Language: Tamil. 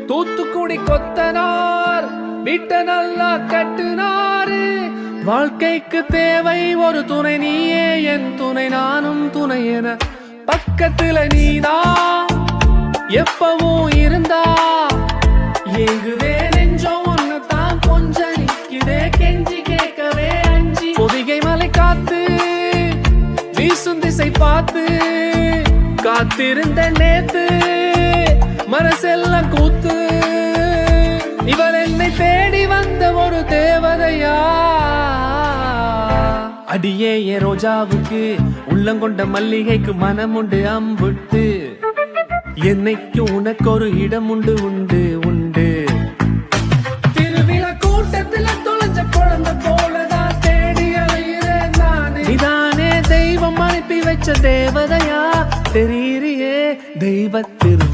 தூத்துக்குடி கொத்தனார் வீட்டை நல்லா கட்டுனாரு. வாழ்க்கைக்கு தேவை ஒரு துணை, நீயே என் துணை நானும் துணை என பக்கத்துல நீதான் எப்பவும் இருந்தா. ஏங்குதே நெஞ்சம் ஒன்னதான் கொஞ்சம் நிக்குதே கெஞ்சி கேட்கவே அஞ்சி. பொதிகை மலை காத்து வீசும் திசை பார்த்து காத்திருந்த நேத்து மனசெல்லாம் கூத்து. இவள் என்னை தேடி வந்த ஒரு தேவதையா. அடியே ஏ ரோஜாவுக்கு உள்ளங்கொண்ட மல்லிகைக்கு மனம் உண்டு அம்புட்டு. என்னைக்கு உனக்கு ஒரு இடம் உண்டு உண்டு உண்டு. திருவிழா கூட்டத்துல தொலைஞ்ச குழந்தை போலதான் தேடி அலைகிறேன் நானே. நீதானே தெய்வம் அனுப்பி வச்ச தேவதையா, தெரியறியே தெய்வ திரு